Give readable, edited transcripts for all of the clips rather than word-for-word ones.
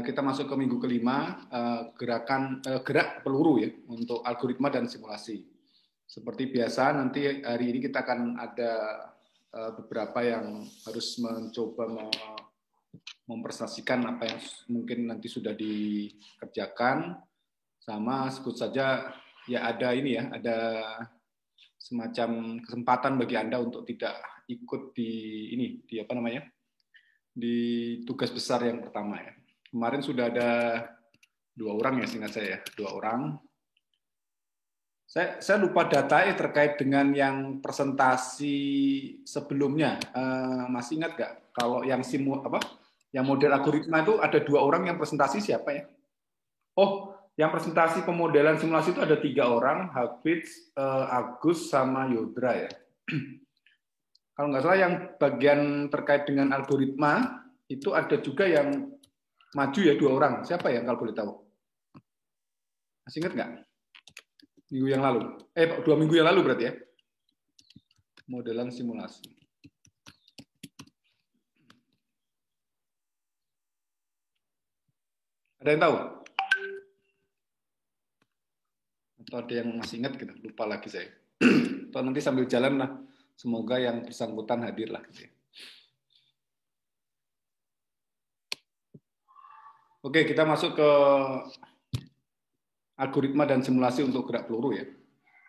Kita masuk ke minggu kelima, gerak peluru ya untuk algoritma dan simulasi. Seperti biasa, nanti hari ini kita akan ada beberapa yang harus mencoba mempresentasikan apa yang mungkin nanti sudah dikerjakan, sama sebut saja ya ada ini ya, ada semacam kesempatan bagi Anda untuk tidak ikut di apa namanya, di tugas besar yang pertama ya. Kemarin sudah ada 2 orang ya, seingat saya, 2 orang. Saya lupa data terkait dengan yang presentasi sebelumnya. Masih ingat nggak? Kalau yang yang model algoritma itu ada 2 orang yang presentasi siapa ya? Oh, yang presentasi pemodelan simulasi itu ada 3 orang, Habib, Agus, sama Yodra ya. Kalau nggak salah yang bagian terkait dengan algoritma itu ada juga yang maju ya 2 orang. Siapa ya kalau boleh tahu? Masih ingat nggak? Minggu yang lalu. 2 minggu yang lalu berarti ya. Modelan simulasi. Ada yang tahu? Atau ada yang masih ingat gitu? Lupa lagi saya. Atau nanti sambil jalan lah. Semoga yang bersangkutan hadir lah gitu ya. Oke, kita masuk ke algoritma dan simulasi untuk gerak peluru ya.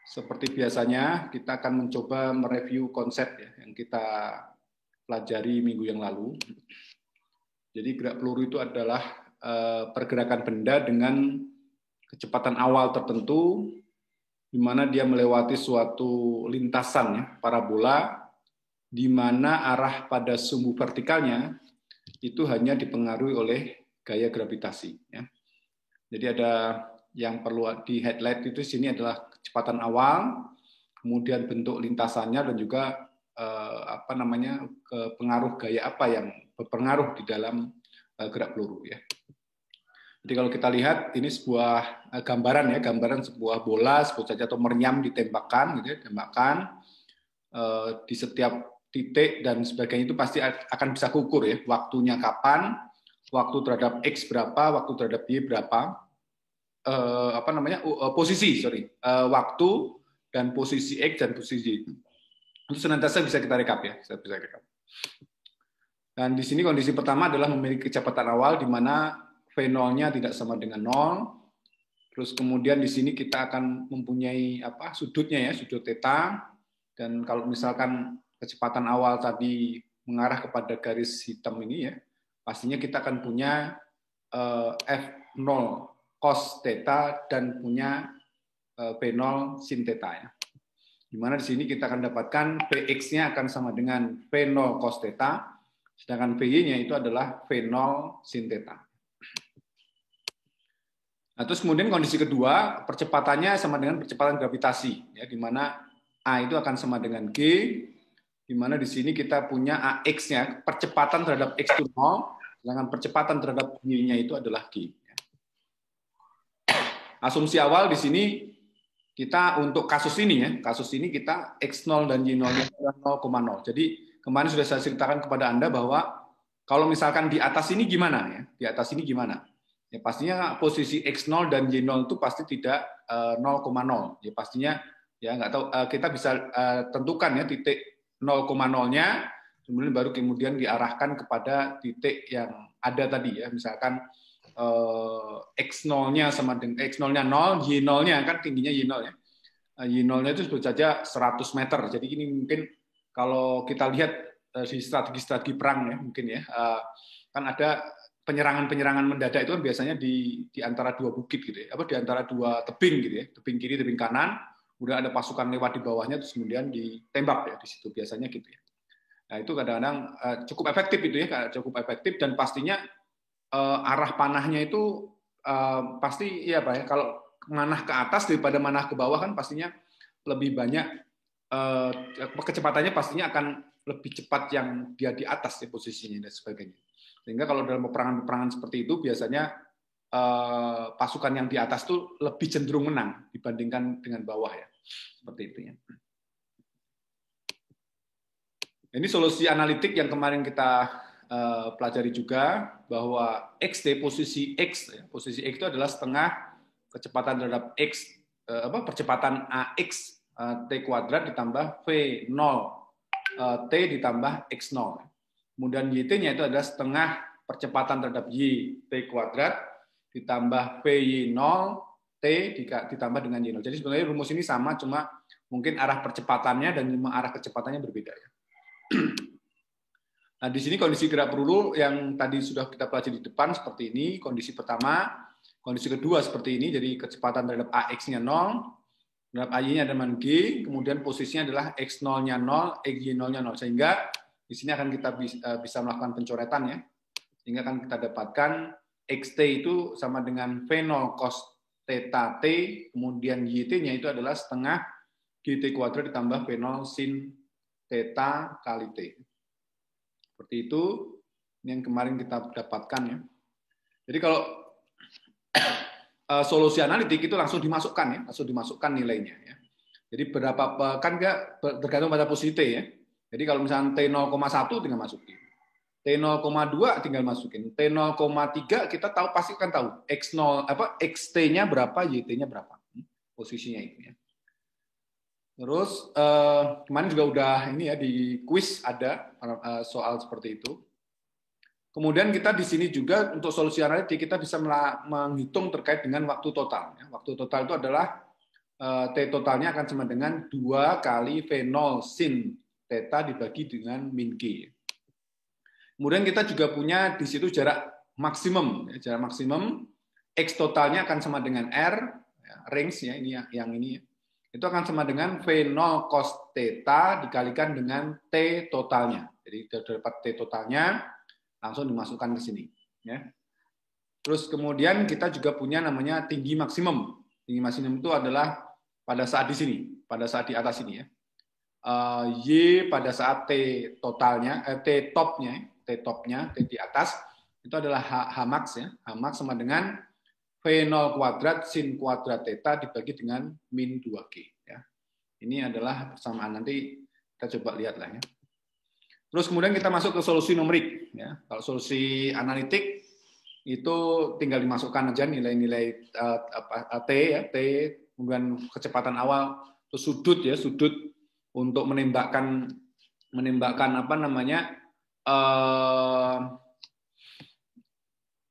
Seperti biasanya, kita akan mencoba mereview konsep ya, yang kita pelajari minggu yang lalu. Jadi gerak peluru itu adalah pergerakan benda dengan kecepatan awal tertentu, di mana dia melewati suatu lintasan ya, parabola, di mana arah pada sumbu vertikalnya itu hanya dipengaruhi oleh gaya gravitasi. Ya. Jadi ada yang perlu di highlight itu di sini adalah kecepatan awal, kemudian bentuk lintasannya dan juga pengaruh gaya apa yang berpengaruh di dalam gerak peluru ya. Jadi kalau kita lihat ini sebuah gambaran ya, gambaran sebuah bola sebut saja atau meriam ditembakkan gitu ya, tembakan di setiap titik dan sebagainya itu pasti akan bisa kukur ya, waktunya kapan, waktu terhadap X berapa, waktu terhadap Y berapa, waktu dan posisi X dan posisi Y. Itu senantiasa bisa kita rekap ya, bisa rekap. Dan di sini kondisi pertama adalah memiliki kecepatan awal di mana V0-nya tidak sama dengan 0. Terus kemudian di sini kita akan mempunyai sudutnya ya, sudut theta. Dan kalau misalkan kecepatan awal tadi mengarah kepada garis hitam ini ya, pastinya kita akan punya F0 cos theta dan punya V0 sin theta ya. Di mana di sini kita akan dapatkan Px-nya akan sama dengan V0 cos theta, sedangkan Vy-nya itu adalah V0 sin theta. Nah, terus kemudian kondisi kedua, percepatannya sama dengan percepatan gravitasi, ya, di mana A itu akan sama dengan G, di mana di sini kita punya AX-nya, percepatan terhadap X itu 0, sedangkan percepatan terhadap Y-nya itu adalah G. Asumsi awal di sini kita untuk kasus ini kita X0 dan Y0-nya adalah 0,0. Jadi kemarin sudah saya ceritakan kepada Anda bahwa kalau misalkan di atas ini gimana ya? Di atas ini gimana? Ya pastinya posisi X0 dan Y0 itu pasti tidak 0,0. Ya pastinya ya nggak tahu, kita bisa tentukan ya titik 0,0-nya, kemudian diarahkan kepada titik yang ada tadi ya, misalkan X0-nya sama dengan X0-nya 0, Y0-nya kan tingginya Y0 ya. Y0-nya itu sebut saja 100 meter. Jadi ini mungkin kalau kita lihat di strategi-strategi perang ya mungkin ya, kan ada penyerangan mendadak itu kan biasanya di antara 2 bukit gitu ya, di antara 2 tebing gitu ya, tebing kiri, tebing kanan, kemudian ada pasukan lewat di bawahnya, terus kemudian ditembak ya di situ biasanya gitu ya. Nah itu kadang-kadang cukup efektif itu ya, cukup efektif dan pastinya arah panahnya itu pasti ya kalau manah ke atas daripada manah ke bawah kan pastinya lebih banyak, kecepatannya pastinya akan lebih cepat yang dia di atas ya posisinya dan sebagainya. Sehingga kalau dalam peperangan seperti itu biasanya pasukan yang di atas tuh lebih cenderung menang dibandingkan dengan bawah ya. Seperti itu ya. Ini solusi analitik yang kemarin kita pelajari juga bahwa xt posisi x itu adalah setengah kecepatan terhadap x percepatan ax t kuadrat ditambah v0 t ditambah x0. Kemudian yt-nya itu adalah setengah percepatan terhadap y t kuadrat ditambah vy0 t ditambah dengan y0. Jadi sebenarnya rumus ini sama, cuma mungkin arah percepatannya dan arah kecepatannya berbeda ya. Nah, di sini kondisi gerak peluru yang tadi sudah kita pelajari di depan seperti ini, kondisi pertama. Kondisi kedua seperti ini, jadi kecepatan terhadap AX-nya 0, terhadap AY-nya dengan G, kemudian posisinya adalah X0-nya 0, XY0-nya 0. Sehingga di sini akan kita bisa melakukan pencoretan ya. Sehingga akan kita dapatkan XT itu sama dengan V0 cos theta T, kemudian YT-nya itu adalah setengah GT kuadrat ditambah V0 sin theta kali T. Seperti itu, ini yang kemarin kita dapatkan ya. Jadi kalau solusi analitik itu langsung dimasukkan ya, langsung dimasukkan nilainya ya. Jadi berapa kan enggak tergantung pada posisi T ya. Jadi kalau misalnya T0,1 tinggal masukin. T0,2 tinggal masukin. T0,3 kita tahu pasti kan tahu X0 XT-nya berapa, YT-nya berapa. Posisinya itu ya. Terus kemarin juga udah ini ya di kuis ada soal seperti itu. Kemudian kita di sini juga untuk solusi analitik kita bisa menghitung terkait dengan waktu total. Waktu total itu adalah T totalnya akan sama dengan 2 kali V0 sin theta dibagi dengan min G. Kemudian kita juga punya di situ jarak maksimum. Jarak maksimum X totalnya akan sama dengan R, range ya, ini yang ini ya. Itu akan sama dengan V0 cos theta dikalikan dengan T totalnya. Jadi dapat T totalnya, langsung dimasukkan ke sini. Ya. Terus kemudian kita juga punya namanya tinggi maksimum. Tinggi maksimum itu adalah pada saat di sini, pada saat di atas ini ya. Y pada saat T totalnya, T topnya, T di atas, itu adalah H max ya. H max sama dengan V0 kuadrat sin kuadrat theta dibagi dengan min 2G. Ya. Ini adalah persamaan, nanti kita coba lihat lah ya. Terus kemudian kita masuk ke solusi numerik. Ya. Kalau solusi analitik itu tinggal dimasukkan aja nilai-nilai T ya, T, kemudian kecepatan awal, terus sudut ya, sudut untuk menembakkan apa namanya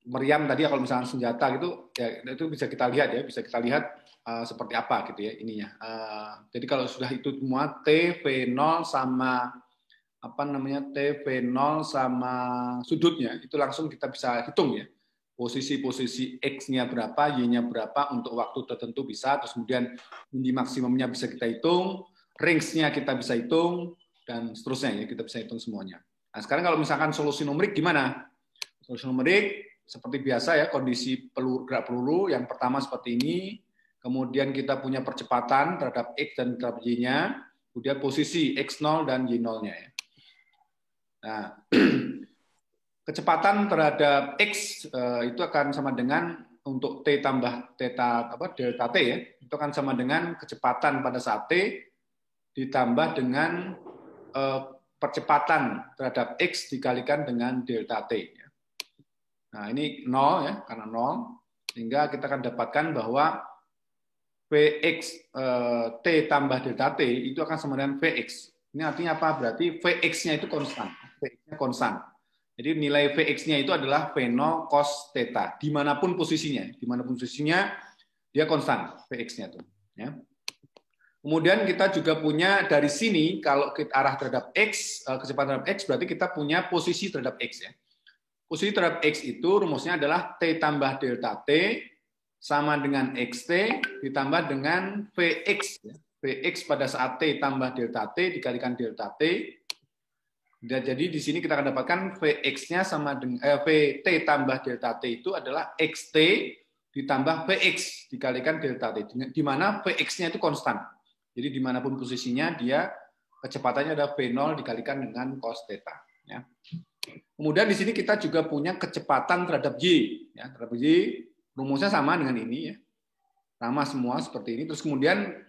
meriam tadi ya, kalau misalnya senjata gitu ya, itu bisa kita lihat ya, bisa kita lihat seperti apa gitu ya ininya. Jadi kalau sudah itu semua T V0 sama apa namanya T V0 sama sudutnya itu langsung kita bisa hitung ya. Posisi X-nya berapa, Y-nya berapa untuk waktu tertentu bisa, terus kemudian tinggi maksimumnya bisa kita hitung, range-nya kita bisa hitung dan seterusnya ya, kita bisa hitung semuanya. Nah, sekarang kalau misalkan solusi numerik gimana? Solusi numerik seperti biasa ya, kondisi gerak peluru yang pertama seperti ini, kemudian kita punya percepatan terhadap X dan terhadap Y-nya, kemudian posisi X0 dan Y0-nya ya. Nah, kecepatan terhadap X itu akan sama dengan untuk T tambah theta delta T ya, itu akan sama dengan kecepatan pada saat T ditambah dengan percepatan terhadap X dikalikan dengan delta T. Nah, ini 0 ya, karena 0. Sehingga kita akan dapatkan bahwa Vx T tambah delta T itu akan sama dengan Vx. Ini artinya apa? Berarti Vx-nya itu konstan. Vx-nya konstan. Jadi nilai Vx-nya itu adalah V0 cos theta. Dimanapun posisinya. Dimanapun posisinya, dia konstan Vx-nya itu. Ya. Kemudian kita juga punya dari sini, kalau kita arah terhadap X, kecepatan terhadap X, berarti kita punya posisi terhadap X ya. Posisi terhadap X itu rumusnya adalah T tambah delta T sama dengan XT ditambah dengan Vx. Vx pada saat T tambah delta T dikalikan delta T. Jadi di sini kita akan dapatkan Vx-nya sama dengan Vt tambah delta T itu adalah XT ditambah Vx dikalikan delta T. Di mana Vx-nya itu konstan. Jadi dimanapun posisinya dia kecepatannya adalah V0 dikalikan dengan cos theta. Ya. Kemudian di sini kita juga punya kecepatan terhadap Y. Ya, terhadap Y rumusnya sama dengan ini ya. Sama semua seperti ini. Terus kemudian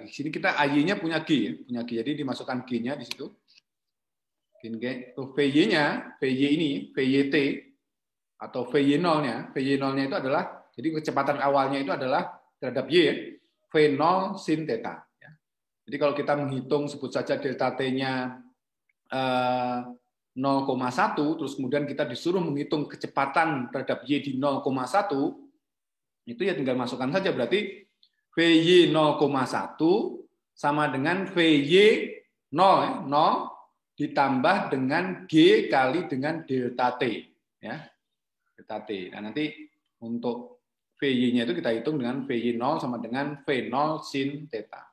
di sini kita AY-nya punya G ya, punya G. Jadi dimasukkan G-nya di situ. VY-nya, VY ini, VYT atau VY0-nya, VY0-nya itu adalah, jadi kecepatan awalnya itu adalah terhadap Y, V0 sin theta. Jadi kalau kita menghitung, sebut saja delta T-nya 0,1, terus kemudian kita disuruh menghitung kecepatan terhadap Y di 0,1, itu ya tinggal masukkan saja, berarti VY 0,1 sama dengan VY 0, 0 ditambah dengan G kali dengan delta T. Ya, delta T. Nah, nanti untuk VY-nya itu kita hitung dengan VY 0 sama dengan V0 sin theta.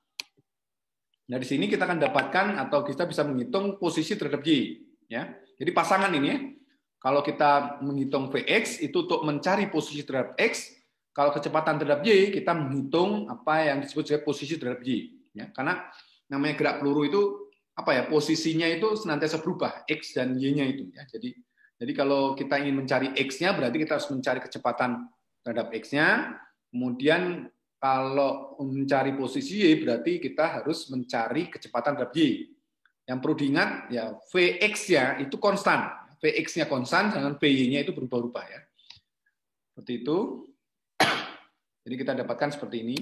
Nah, di sini kita akan dapatkan atau kita bisa menghitung posisi terhadap Y. Ya. Jadi pasangan ini ya, kalau kita menghitung Vx itu untuk mencari posisi terhadap X, kalau kecepatan terhadap Y, kita menghitung apa yang disebut sebagai posisi terhadap Y. Ya. Karena namanya gerak peluru itu apa ya, posisinya itu senantiasa berubah, X dan Y-nya itu. Ya. Jadi kalau kita ingin mencari X-nya, berarti kita harus mencari kecepatan terhadap X-nya. Kemudian kalau mencari posisi Y, berarti kita harus mencari kecepatan terhadap Y. Yang perlu diingat, ya Vx-nya itu konstan. Vx-nya konstan, dengan Vy-nya itu berubah-ubah. Ya. Seperti itu. Jadi kita dapatkan seperti ini.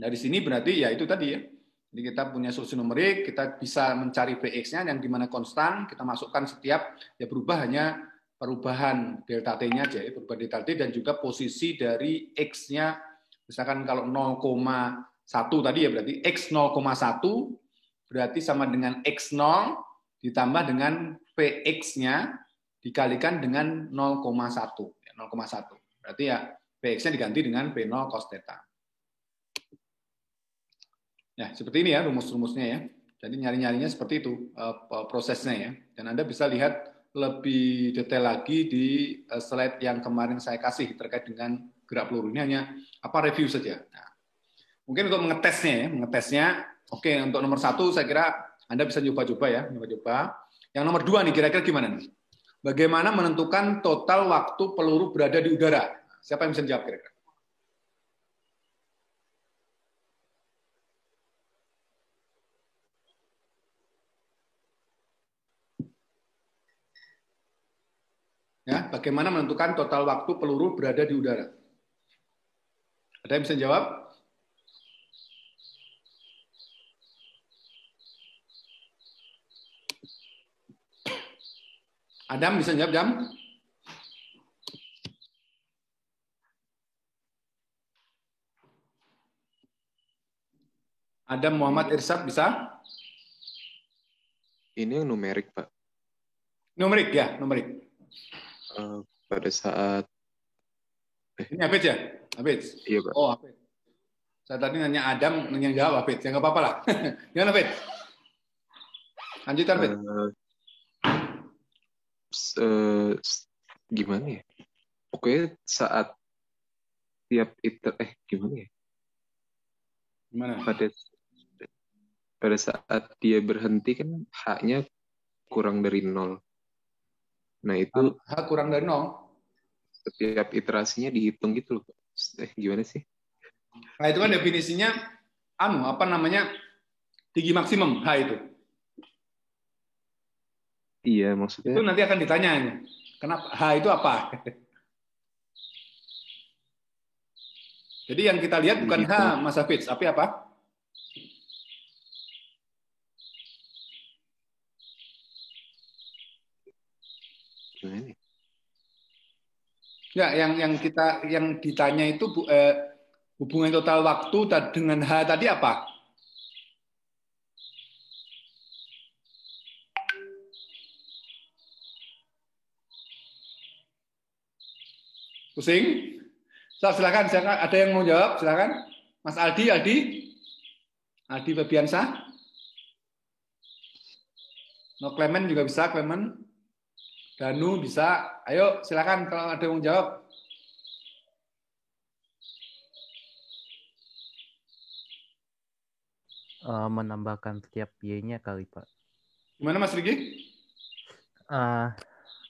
Dari sini berarti ya itu tadi ya. Jadi kita punya solusi numerik, kita bisa mencari Vx-nya yang dimana konstan, kita masukkan setiap, ya berubah hanya perubahan delta T-nya aja, ya, perubahan delta T dan juga posisi dari X-nya, misalkan kalau 0,1 tadi ya berarti X 0,1 berarti sama dengan X0 ditambah dengan Vx-nya dikalikan dengan 0,1. 0,1. Berarti ya Vx-nya diganti dengan V0 cos theta. Ya, seperti ini ya rumus-rumusnya ya. Jadi nyari-nyarinya seperti itu prosesnya ya. Dan Anda bisa lihat lebih detail lagi di slide yang kemarin saya kasih terkait dengan gerak peluru. Ini hanya review saja. Nah, mungkin untuk mengetesnya, oke, untuk nomor 1 saya kira Anda bisa coba-coba ya, coba-coba. Yang nomor 2 nih kira-kira gimana nih? Bagaimana menentukan total waktu peluru berada di udara? Siapa yang bisa jawab kira-kira? Ya, bagaimana menentukan total waktu peluru berada di udara? Ada yang bisa jawab? Adam bisa jawab, Jam? Adam Muhammad Irsad bisa? Ini yang numerik, Pak. Numerik ya, numerik. Pada saat ini Abid ya? Abid? Iya, Pak. Oh, Abid. Saya tadi nanya Adam, nanya jawab Abid. Ya nggak apa-apa lah. Gimana, Abid? Lanjut, Abid. Gimana ya? Pokoknya saat tiap gimana ya? Gimana? Pada saat dia berhenti kan H-nya kurang dari 0. Nah, itu H kurang dari 0. Setiap iterasinya dihitung gitu loh. Gimana sih? Nah, itu kan definisinya tinggi maksimum H itu. Iya, maksudnya itu nanti akan ditanya. Kenapa H itu apa? Jadi yang kita lihat bukan H, Mas Hafiz, tapi apa? gimana? Ya, yang ditanya itu hubungan total waktu dengan H tadi apa? Pusing? Silakan, ada yang mau jawab? Silakan. Mas Aldi Fabiansa. No Clement juga bisa, Clement. Danu bisa. Ayo, silakan kalau ada yang mau jawab. Menambahkan setiap Y-nya kali, Pak. Gimana, Mas Riki?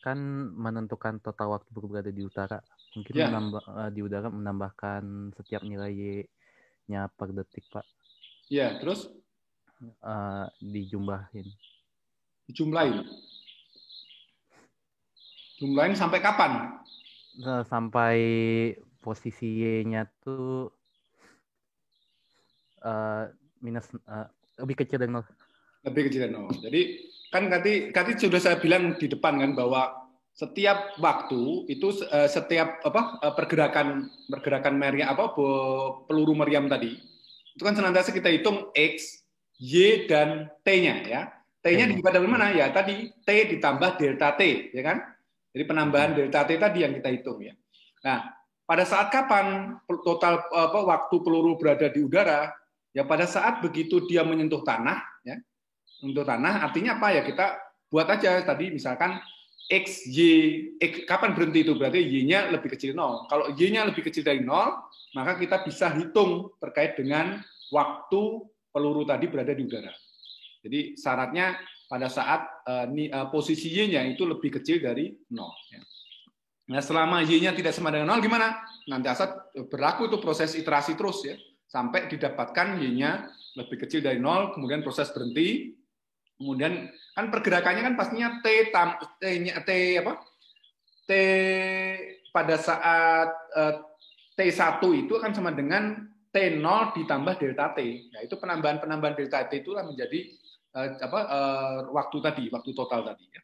Kan menentukan total waktu berada di utara. Mungkin ya. Di udara menambahkan setiap nilai Y-nya per detik, Pak. Iya, terus? Dijumlahin. Dijumlahin. Jumlahin sampai kapan? Sampai posisi Y-nya tuh minus lebih kecil dari 0. Lebih kecil dari 0. Jadi kan tadi sudah saya bilang di depan kan bahwa setiap waktu itu setiap pergerakan meriam peluru meriam tadi itu kan senantiasa kita hitung X, Y dan T-nya ya. T-nya dibuat dari mana? Ya tadi T ditambah delta T, ya kan? Jadi penambahan delta T tadi yang kita hitung ya. Nah, pada saat kapan total waktu peluru berada di udara? Ya pada saat begitu dia menyentuh tanah ya. Untuk tanah artinya apa ya? Kita buat aja tadi misalkan X, kapan berhenti itu? Berarti Y-nya lebih kecil 0. Kalau Y-nya lebih kecil dari 0, maka kita bisa hitung terkait dengan waktu peluru tadi berada di udara. Jadi syaratnya pada saat posisi Y-nya itu lebih kecil dari 0. Nah, selama Y-nya tidak sama dengan 0, gimana? Nanti asal berlaku itu proses iterasi terus ya, sampai didapatkan Y-nya lebih kecil dari 0, kemudian proses berhenti. Kemudian kan pergerakannya kan pastinya T pada saat T1 itu akan sama dengan T0 ditambah delta T. Nah, itu penambahan delta T itulah menjadi waktu total tadi ya.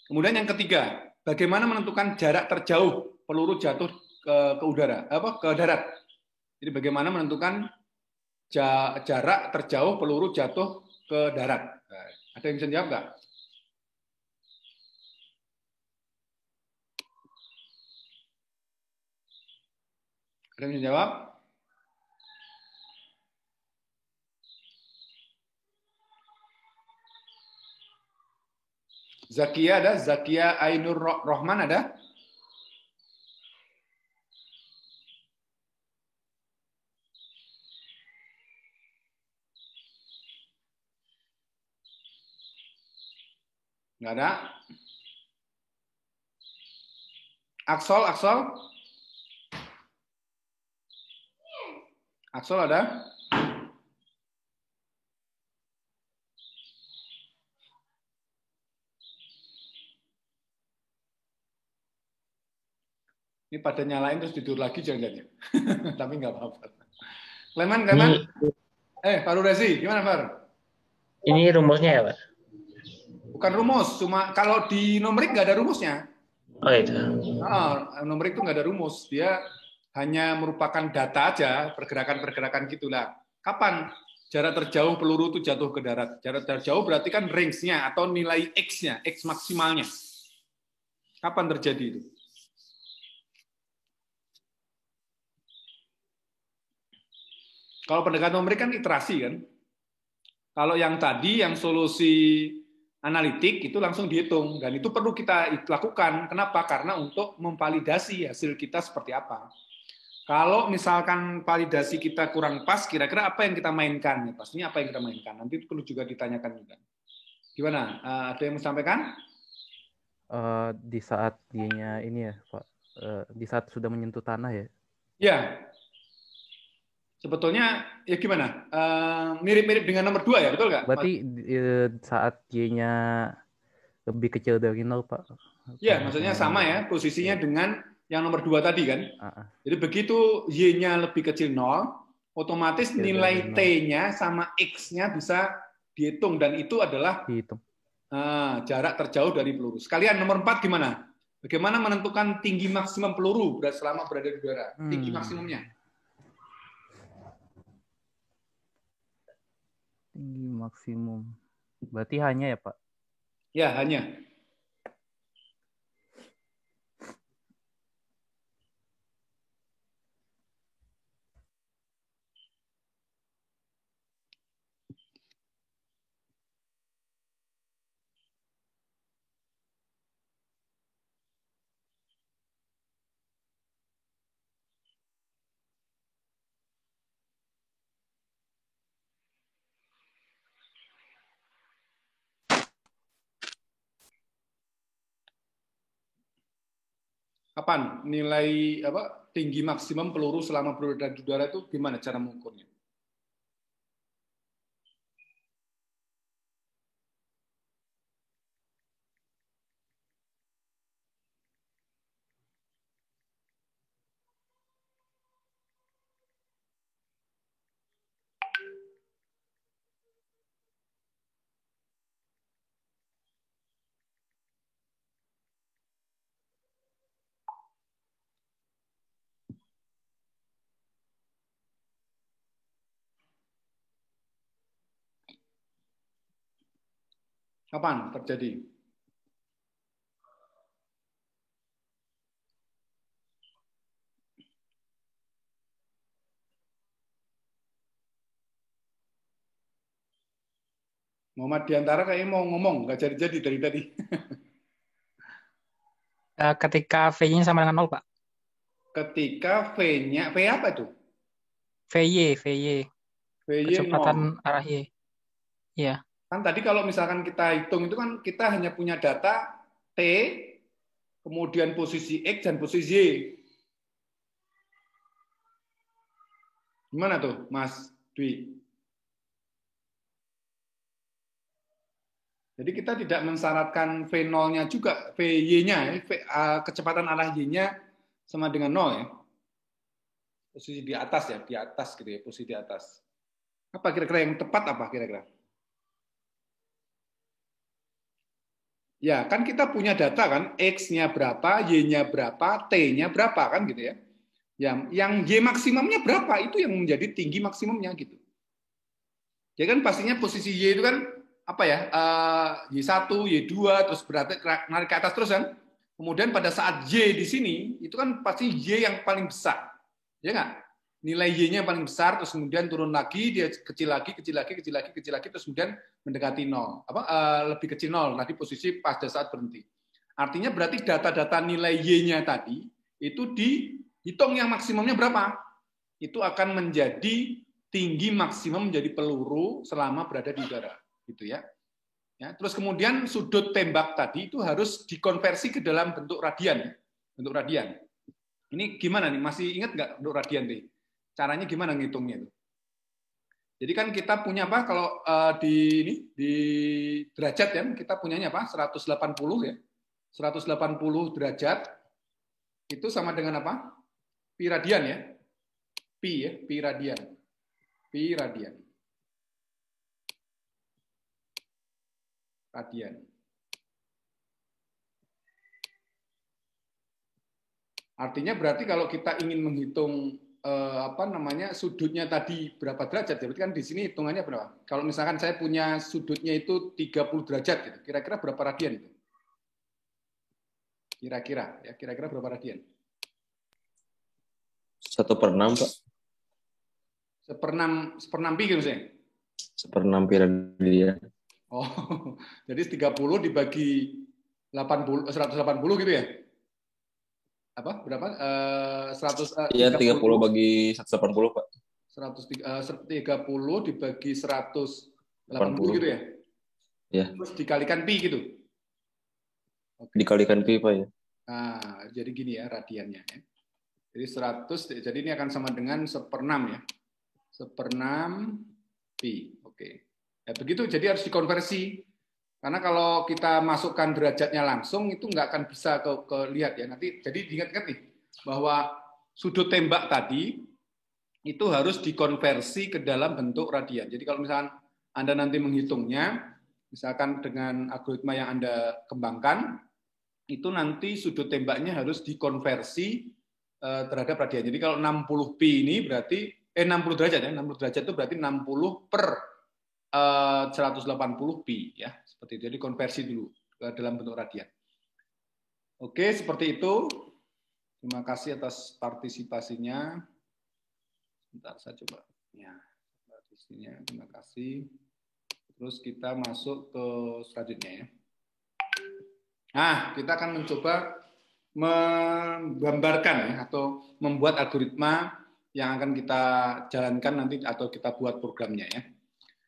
Kemudian yang ketiga, bagaimana menentukan jarak terjauh peluru jatuh ke udara, ke darat. Jadi bagaimana menentukan jarak terjauh peluru jatuh ke darat. Nah, ada yang bisa jawab nggak? Ada yang bisa jawab? Zakia ada? Zakia Ainur Rohman ada? Nggak ada? Aksol ada? Ini pada nyalain terus tidur lagi jangan-jangan. Tapi nggak apa-apa. Kleman? Faru Rezi, gimana Far? Ini rumusnya ya, Pak? Bukan rumus, cuma kalau di numerik nggak ada rumusnya. Oh itu. Numerik itu nggak ada rumus, dia hanya merupakan data aja, pergerakan gitulah. Kapan jarak terjauh peluru itu jatuh ke darat? Jarak terjauh berarti kan range-nya atau nilai X-nya, X maksimalnya. Kapan terjadi itu? Kalau pendekatan numerik kan iterasi kan. Kalau yang tadi, yang solusi analitik itu langsung dihitung. Dan itu perlu kita lakukan. Kenapa? Karena untuk memvalidasi hasil kita seperti apa. Kalau misalkan validasi kita kurang pas, kira-kira apa yang kita mainkan? Pastinya apa yang kita mainkan. Nanti perlu juga ditanyakan juga. Gimana? Ada yang mau sampaikan? Di saat dia ini ya, Pak. Di saat sudah menyentuh tanah ya? Ya. Sebetulnya ya gimana? Mirip-mirip dengan nomor 2 ya, betul nggak? Berarti saat Y-nya lebih kecil dari 0, Pak? Ya, maksudnya sama ya, posisinya dengan yang nomor 2 tadi kan. Jadi begitu Y-nya lebih kecil 0, otomatis nilai T-nya sama X-nya bisa dihitung. Dan itu adalah jarak terjauh dari peluru. Sekalian nomor 4 gimana? Bagaimana menentukan tinggi maksimum peluru selama berada di udara? Tinggi maksimumnya. Tinggi maksimum. Berarti hanya ya, Pak? Ya, hanya. Kapan nilai tinggi maksimum peluru selama berada di udara itu gimana cara mengukurnya? Kapan terjadi? Muhammad Diantara kayaknya mau ngomong, nggak jadi-jadi dari tadi. Ketika V-nya sama dengan 0, Pak. Ketika V-nya, V apa itu? VY. VY Kecepatan 0. arah Y. Iya. Kan tadi kalau misalkan kita hitung itu kan kita hanya punya data T, kemudian posisi X dan posisi Y. Gimana tuh, Mas Dwi? Jadi kita tidak mensyaratkan V0-nya juga, VY-nya, kecepatan arah Y-nya sama dengan 0 ya. Posisi di atas ya, di atas gitu ya, posisi di atas. Apa kira-kira yang tepat apa kira-kira? Ya, kan kita punya data kan, X-nya berapa, Y-nya berapa, T-nya berapa kan gitu ya. Yang Y maksimumnya berapa, itu yang menjadi tinggi maksimumnya gitu. Ya kan pastinya posisi Y itu kan apa ya, Y1, Y2, terus berarti narik ke atas terus kan. Kemudian pada saat Y di sini, itu kan pasti Y yang paling besar. Ya nggak? Nilai Y-nya paling besar, terus kemudian turun lagi, dia kecil lagi, terus kemudian mendekati 0. Lebih kecil 0, tadi posisi pada saat berhenti. Artinya berarti data-data nilai Y-nya tadi, itu dihitung yang maksimumnya berapa. Itu akan menjadi tinggi maksimum menjadi peluru selama berada di udara. Gitu ya. Terus kemudian sudut tembak tadi itu harus dikonversi ke dalam bentuk radian. Bentuk radian. Ini gimana nih? Masih ingat nggak bentuk radian nih? Caranya gimana ngitungnya itu? Jadi kan kita punya apa kalau di derajat ya, kita punyanya apa? 180 ya. 180 derajat itu sama dengan apa? Pi radian ya. Pi ya, pi radian. Pi radian. Radian. Artinya berarti kalau kita ingin menghitung sudutnya tadi berapa derajat, berarti kan di sini hitungannya berapa? Kalau misalkan saya punya sudutnya itu 30 derajat gitu, kira-kira berapa radian itu? Kira-kira berapa radian? 1/6, Pak. 1/6 pi gitu misalnya? 1/6 pi radian. Oh, jadi 30 dibagi 180 gitu ya? Apa? Berapa? 100. Iya, 30 bagi 180, Pak. 30 dibagi 180 gitu ya? Iya. Terus dikalikan pi gitu? Oke. Dikalikan pi, Pak ya. Nah, jadi gini ya radiannya. Ya. Jadi 100, jadi ini akan sama dengan 1/6 ya. 1/6 pi. Oke. Ya begitu, jadi harus dikonversi. Karena kalau kita masukkan derajatnya langsung, itu nggak akan bisa lihat ya. Nanti, jadi diingat-ingat nih, bahwa sudut tembak tadi, itu harus dikonversi ke dalam bentuk radian. Jadi kalau misalkan Anda nanti menghitungnya, misalkan dengan algoritma yang Anda kembangkan, itu nanti sudut tembaknya harus dikonversi terhadap radian. Jadi kalau 60 pi ini berarti, 60 derajat ya, 60 derajat itu berarti 60 per 180 pi ya, seperti itu. Jadi konversi dulu ke dalam bentuk radian. Oke, seperti itu. Terima kasih atas partisipasinya. Sebentar saya coba. Ya, partisipasinya. Terima kasih. Terus kita masuk ke selanjutnya ya. Nah, kita akan mencoba menggambarkan ya, atau membuat algoritma yang akan kita jalankan nanti atau kita buat programnya ya.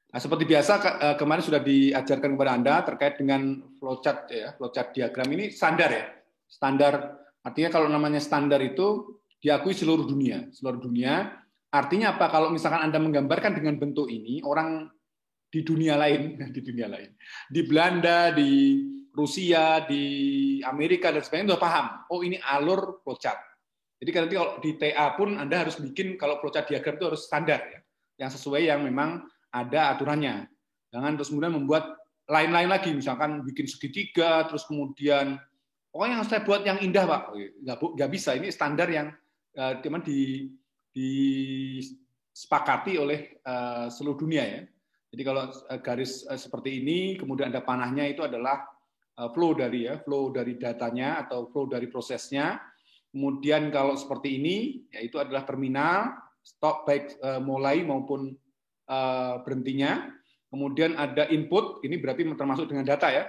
Nah, seperti biasa kemarin sudah diajarkan kepada Anda terkait dengan flowchart ya, flowchart diagram ini standar ya. Standar artinya kalau namanya standar itu diakui seluruh dunia. Seluruh dunia artinya apa? Kalau misalkan Anda menggambarkan dengan bentuk ini, orang di dunia lain, di Belanda, di Rusia, di Amerika dan sebagainya sudah paham. Oh, ini alur flowchart. Jadi nanti kalau di TA pun Anda harus bikin kalau flowchart diagram itu harus standar ya, yang sesuai yang memang ada aturannya. Jangan terus kemudian membuat lain-lain lagi, misalkan bikin segitiga, terus kemudian pokoknya yang saya buat yang indah Pak, nggak bisa. Ini standar yang disepakati oleh seluruh dunia ya. Jadi kalau garis seperti ini, kemudian ada panahnya, itu adalah flow dari datanya atau flow dari prosesnya. Kemudian kalau seperti ini, yaitu adalah terminal, stop baik mulai maupun berhentinya. Kemudian ada input, ini berarti termasuk dengan data ya.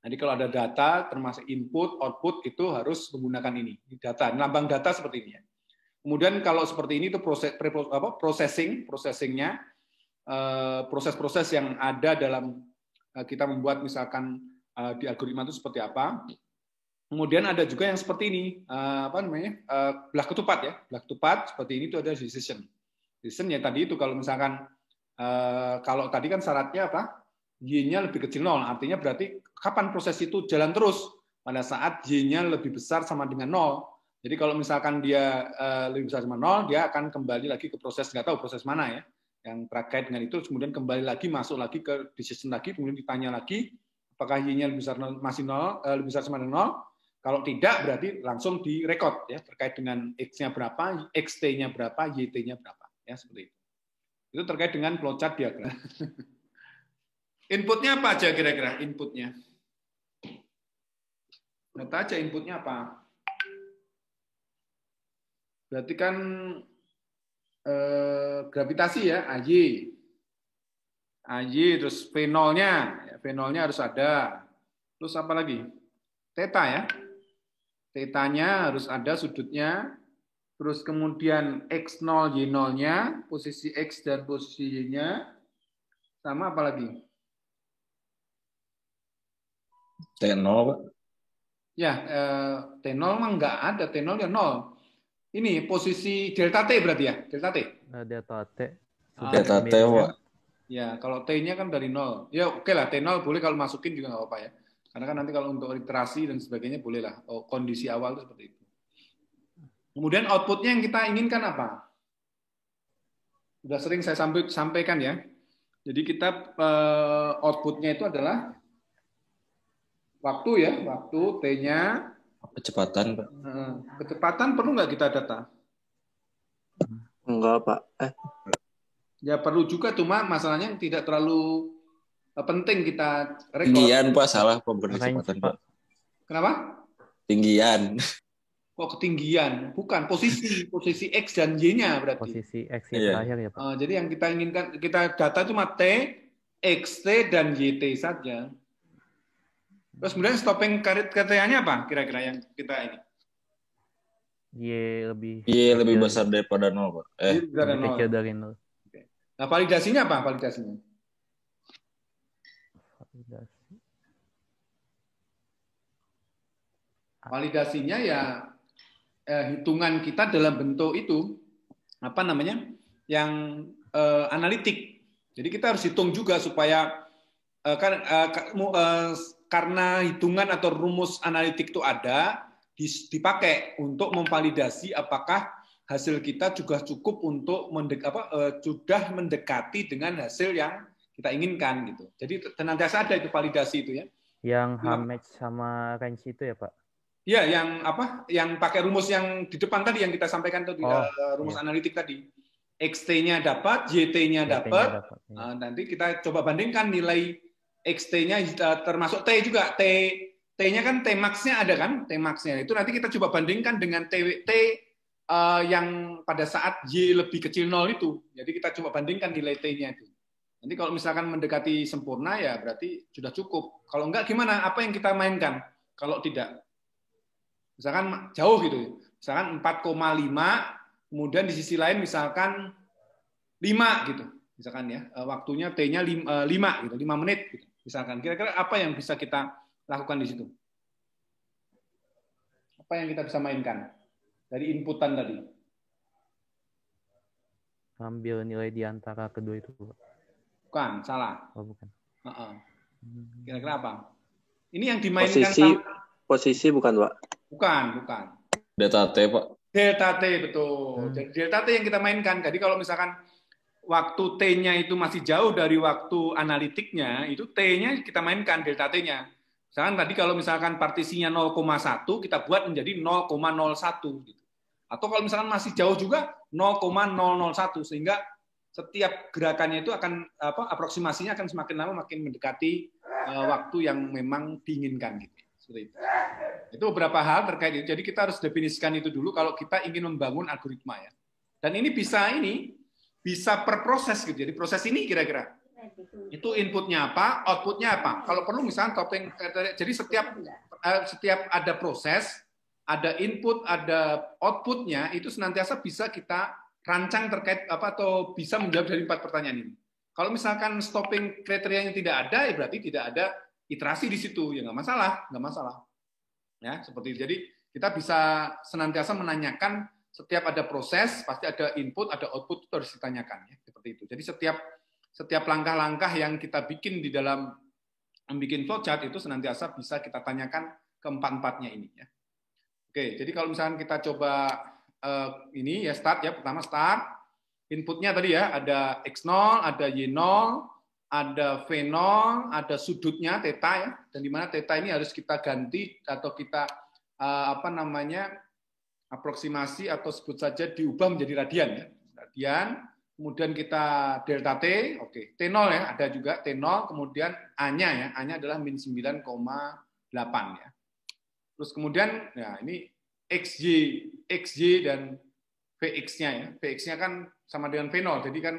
Jadi kalau ada data, termasuk input, output, itu harus menggunakan ini data, lambang data seperti ini ya. Kemudian kalau seperti ini itu prosesingnya, proses-proses yang ada dalam kita membuat misalkan di algoritma itu seperti apa. Kemudian ada juga yang seperti ini, belah ketupat ya, belah ketupat seperti ini itu ada decision. Decision ya tadi itu kalau misalkan kalau tadi kan syaratnya apa? Y-nya lebih kecil 0, artinya berarti kapan proses itu jalan terus pada saat Y-nya lebih besar sama dengan 0. Jadi kalau misalkan dia lebih besar sama 0, dia akan kembali lagi ke proses, nggak tahu proses mana ya, yang terkait dengan itu, kemudian kembali lagi, masuk lagi ke decision lagi, kemudian ditanya lagi, apakah Y-nya lebih besar masih 0, lebih besar sama dengan 0. Kalau tidak, berarti langsung direkod ya, terkait dengan X-nya berapa, XT-nya berapa, YT-nya berapa. Ya, seperti itu. Itu terkait dengan flowchart diagram. Inputnya apa aja kira-kira? Inputnya. Lihat aja inputnya apa. Berarti kan gravitasi ya, AY. AY, terus V0-nya. V0-nya harus ada. Terus apa lagi? Theta ya. Theta-nya harus ada sudutnya. Terus kemudian X0, Y0-nya, posisi X dan posisi Y-nya. Sama apa lagi? T0, Pak. Ya, T0 mah nggak ada. T0 ya 0. Ini posisi delta T berarti ya? Delta T? Delta T. Delta T, Pak. Ya, kalau T-nya kan dari 0. Ya oke lah, T0 boleh kalau masukin juga nggak apa-apa ya. Karena kan nanti kalau untuk iterasi dan sebagainya boleh lah. Oh, kondisi awal itu seperti itu. Kemudian outputnya yang kita inginkan apa? Sudah sering saya sampaikan ya. Jadi kita outputnya itu adalah waktu ya, waktu T-nya. Kecepatan, Pak. Kecepatan perlu nggak kita data? Enggak, Pak. Ya perlu juga, cuma masalahnya tidak terlalu penting kita rekod. Tinggian, Pak. Salah, Pak. Benar kecepatan, Pak. Kenapa? Tinggian. Kok ketinggian? Bukan, posisi X dan Y-nya berarti. Posisi X yang terakhir ya, Pak. Jadi yang kita inginkan, kita data cuma T, XT, dan YT saja. Terus kemudian stopping kriterianya apa kira-kira yang kita ini? Y lebih besar daripada 0, Pak. Lebih kecil dari 0. Okay. Nah, validasinya apa? Validasinya? Validasinya ya hitungan kita dalam bentuk itu apa namanya? Yang analitik. Jadi kita harus hitung juga supaya karena hitungan atau rumus analitik itu ada, dipakai untuk memvalidasi apakah hasil kita juga cukup untuk sudah mendekati dengan hasil yang kita inginkan gitu. Jadi senantiasa ada itu validasi itu ya. Yang H-match sama range itu ya, Pak? Ya, yang apa? Yang pakai rumus yang di depan tadi yang kita sampaikan tadi, rumus analitik tadi. XT-nya dapat, YT-nya dapat. Nanti kita coba bandingkan nilai XT-nya termasuk T juga. T-nya kan T max-nya ada kan? T max-nya. Itu nanti kita coba bandingkan dengan T yang pada saat Y lebih kecil 0 itu. Jadi kita coba bandingkan nilai T-nya itu. Nanti kalau misalkan mendekati sempurna ya berarti sudah cukup. Kalau enggak gimana? Apa yang kita mainkan? Kalau tidak. Misalkan jauh gitu. Misalkan 4,5, kemudian di sisi lain misalkan 5 gitu. Misalkan ya, waktunya T-nya 5 gitu, 5 menit gitu. Misalkan kira-kira apa yang bisa kita lakukan di situ? Apa yang kita bisa mainkan dari inputan tadi? Ambil nilai di antara kedua itu. Bukan, salah. Oh, bukan. Kira-kira apa? Ini yang dimainkan posisi bukan, Pak? Bukan. Delta T, Pak. Delta T, betul. Jadi delta T yang kita mainkan. Jadi kalau misalkan waktu T-nya itu masih jauh dari waktu analitiknya, itu T-nya kita mainkan delta T-nya. Misalkan tadi kalau misalkan partisinya 0,1, kita buat menjadi 0,01 gitu. Atau kalau misalkan masih jauh juga 0,001 sehingga setiap gerakannya itu akan aproksimasinya akan semakin lama makin mendekati waktu yang memang diinginkan gitu. Seperti itu. Itu beberapa hal terkait itu. Jadi kita harus definisikan itu dulu kalau kita ingin membangun algoritma ya. Dan ini bisa per proses gitu. Jadi proses ini kira-kira itu inputnya apa, outputnya apa. Kalau perlu misalnya topeng, jadi setiap ada proses, ada input, ada outputnya itu senantiasa bisa kita rancang terkait apa atau bisa menjawab dari 4 pertanyaan ini. Kalau misalkan stopping kriterianya tidak ada, ya berarti tidak ada iterasi di situ, ya nggak masalah. Ya seperti itu. Jadi kita bisa senantiasa menanyakan setiap ada proses pasti ada input, ada output itu harus ditanyakan, ya seperti itu. Jadi setiap langkah-langkah yang kita bikin di dalam membuat flowchart itu senantiasa bisa kita tanyakan ke 4-4-nya ini, ya. Oke, jadi kalau misalkan kita coba ini ya start ya, pertama start, inputnya tadi ya ada X0, ada Y0, ada V0, ada sudutnya theta ya, dan di mana theta ini harus kita ganti atau kita aproksimasi atau sebut saja diubah menjadi radian ya, radian, kemudian kita delta T, oke, T0 ya, ada juga T0, kemudian A-nya ya, A-nya adalah min 9,8 ya. Terus kemudian ya ini XY dan VX-nya ya. VX-nya kan sama dengan V0. Jadi kan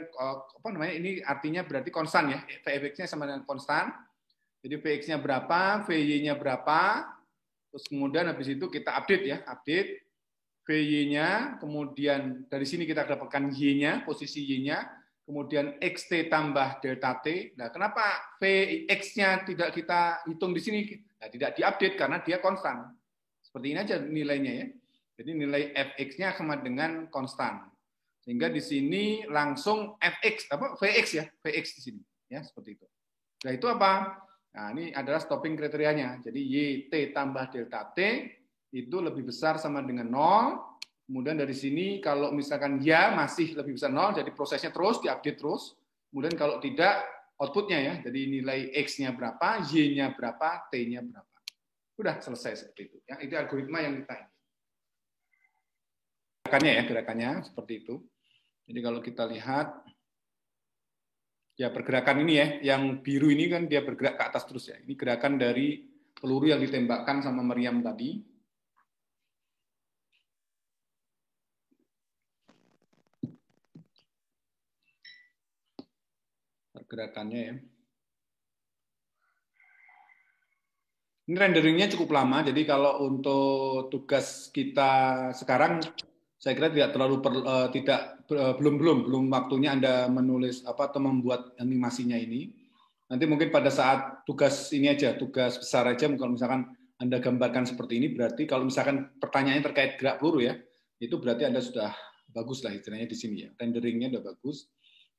ini artinya berarti konstan ya. VX-nya sama dengan konstan. Jadi VX-nya berapa, VY-nya berapa. Terus kemudian habis itu kita update ya, update VY-nya, kemudian dari sini kita dapatkan Y-nya, posisi Y-nya, kemudian XT tambah delta T. Nah, kenapa VX-nya tidak kita hitung di sini? Nah, tidak diupdate karena dia konstan. Seperti ini aja nilainya ya. Jadi nilai fx-nya sama dengan konstan. Sehingga di sini langsung VX ya, VX di sini ya, seperti itu. Nah, itu apa? Nah, ini adalah stopping kriterianya. Jadi YT tambah delta T itu lebih besar sama dengan 0. Kemudian dari sini kalau misalkan ya masih lebih besar 0, jadi prosesnya terus diupdate terus. Kemudian kalau tidak outputnya ya, jadi nilai X-nya berapa, Y-nya berapa, T-nya berapa. Sudah selesai seperti itu. Ya, itu algoritma yang kita ingin. Gerakannya seperti itu. Jadi kalau kita lihat, ya pergerakan ini ya, yang biru ini kan dia bergerak ke atas terus ya. Ini gerakan dari peluru yang ditembakkan sama meriam tadi. Pergerakannya ya. Ini renderingnya cukup lama, jadi kalau untuk tugas kita sekarang, saya kira tidak terlalu belum waktunya Anda menulis atau membuat animasinya ini. Nanti mungkin pada saat tugas ini aja, tugas besar aja, kalau misalkan Anda gambarkan seperti ini, berarti kalau misalkan pertanyaannya terkait gerak peluru ya, itu berarti Anda sudah bagus lah istilahnya di sini ya, renderingnya sudah bagus.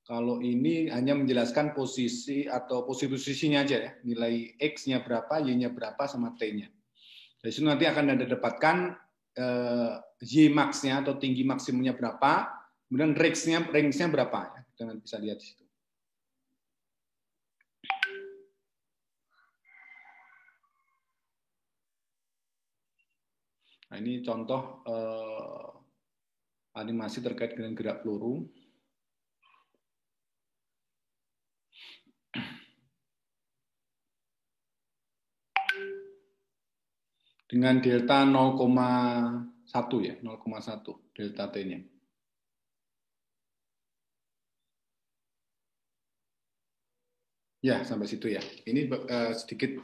Kalau ini hanya menjelaskan posisi atau posisinya aja ya, nilai X-nya berapa, Y-nya berapa, sama T-nya. Dari situ nanti akan Anda dapatkan Y max-nya atau tinggi maksimumnya berapa, kemudian range-nya berapa. Ya. Kita bisa lihat di situ. Nah, ini contoh animasi terkait dengan gerak peluru. Dengan delta 0,1 ya, 0,1 delta T-nya. Ya, sampai situ ya. Ini sedikit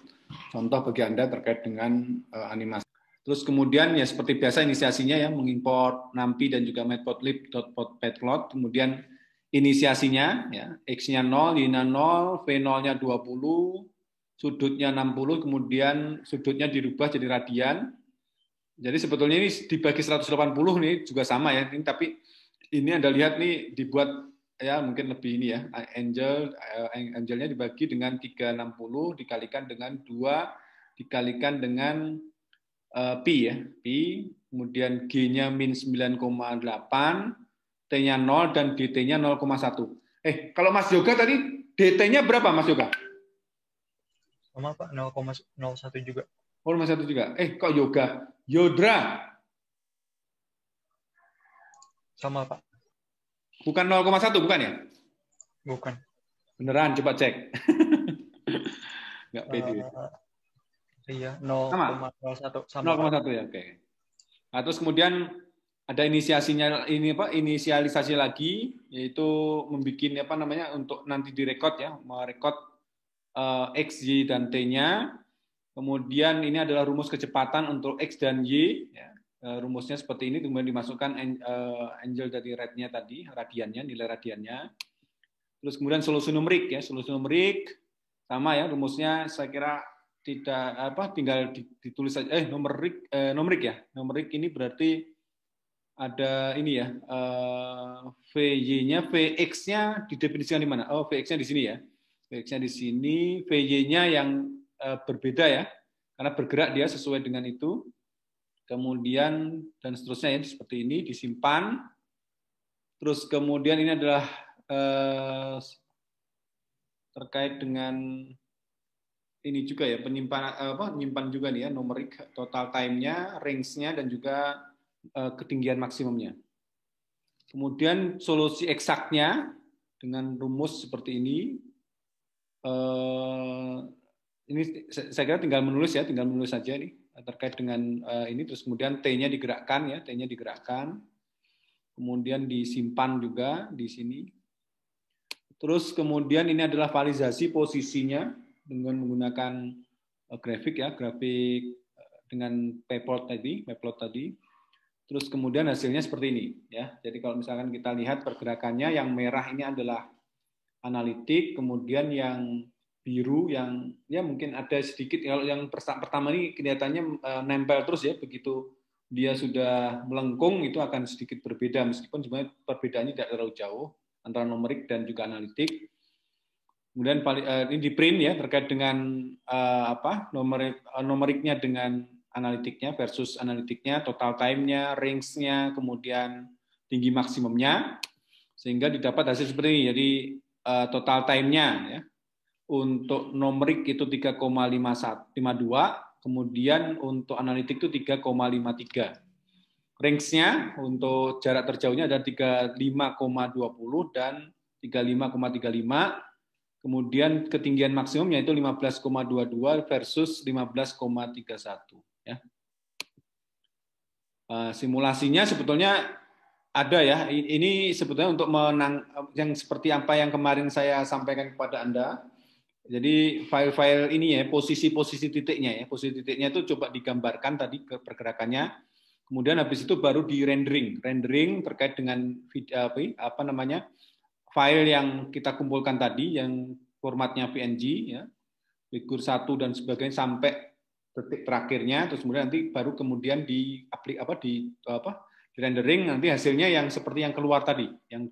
contoh bagi Anda terkait dengan animasi. Terus kemudian ya seperti biasa inisiasinya ya, mengimport NumPy dan juga matplotlib.pyplot. Kemudian inisiasinya ya, X-nya 0, Y-nya 0, V0-nya 20, sudutnya 60, kemudian sudutnya dirubah jadi radian. Jadi sebetulnya ini dibagi 180 nih juga sama ya. Ini, tapi ini Anda lihat nih dibuat ya mungkin lebih ini ya. Angelnya dibagi dengan 360 dikalikan dengan 2 dikalikan dengan pi ya. Pi, kemudian G-nya min 9,8, T-nya 0 dan DT-nya 0,1. Kalau Mas Yoga tadi DT-nya berapa Mas Yoga? Sama Pak, 0,01 juga. 0,1 juga. Kok Yoga? Yodra. Sama Pak. Bukan 0,1 bukan ya? Bukan. Beneran, coba cek. Nggak pede. Iya, Sama? 0,01 sama. 0,1 ya, oke. Nah, terus kemudian ada inisialisasi lagi, yaitu membuat apa namanya untuk nanti direkod ya, merekod X, Y, dan T-nya. Kemudian ini adalah rumus kecepatan untuk X dan Y. Ya. Rumusnya seperti ini, kemudian dimasukkan angle dari rate-nya tadi, radiannya, nilai radiannya. Terus kemudian solusi numerik ya, solusi numerik sama ya rumusnya, saya kira tidak tinggal ditulis saja. Numerik ya, numerik ini berarti ada ini ya, VY-nya, VX-nya didefinisikan di mana? Oh, VX-nya di sini ya, VX-nya di sini, VY-nya yang berbeda ya, karena bergerak dia sesuai dengan itu. Kemudian dan seterusnya ya, seperti ini disimpan. Terus kemudian ini adalah terkait dengan ini juga ya, penyimpan juga nih ya, numerik total time-nya, range-nya, dan juga ketinggian maksimumnya. Kemudian solusi eksaknya dengan rumus seperti ini. Ini saya kira tinggal menulis saja nih terkait dengan ini. Terus kemudian T-nya digerakkan ya, T-nya digerakkan. Kemudian disimpan juga di sini. Terus kemudian ini adalah valisasi posisinya dengan menggunakan grafik ya, grafik dengan payplot tadi. Terus kemudian hasilnya seperti ini ya. Jadi kalau misalkan kita lihat pergerakannya, yang merah ini adalah analitik, kemudian yang biru yang ya mungkin ada sedikit, kalau yang pertama ini kelihatannya nempel terus ya, begitu dia sudah melengkung itu akan sedikit berbeda, meskipun sebenarnya perbedaannya tidak terlalu jauh antara numerik dan juga analitik. Kemudian ini di print ya terkait dengan numeriknya dengan analitiknya versus analitiknya, total time-nya, range-nya, kemudian tinggi maksimumnya, sehingga didapat hasil seperti ini. Jadi total time-nya ya untuk numerik itu 3,52, kemudian untuk analitik itu 3,53. Range-nya untuk jarak terjauhnya ada 35,20 dan 35,35. Kemudian ketinggian maksimumnya itu 15,22 versus 15,31 ya. Simulasinya sebetulnya ada ya. Ini sebetulnya untuk yang seperti apa yang kemarin saya sampaikan kepada Anda. Jadi file-file ini ya, posisi-posisi titiknya ya. Posisi titiknya itu coba digambarkan tadi ke pergerakannya. Kemudian habis itu baru di rendering terkait dengan file yang kita kumpulkan tadi, yang formatnya PNG ya, figur 1 dan sebagainya sampai detik terakhirnya. Terus kemudian nanti baru kemudian di rendering, nanti hasilnya yang seperti yang keluar tadi, yang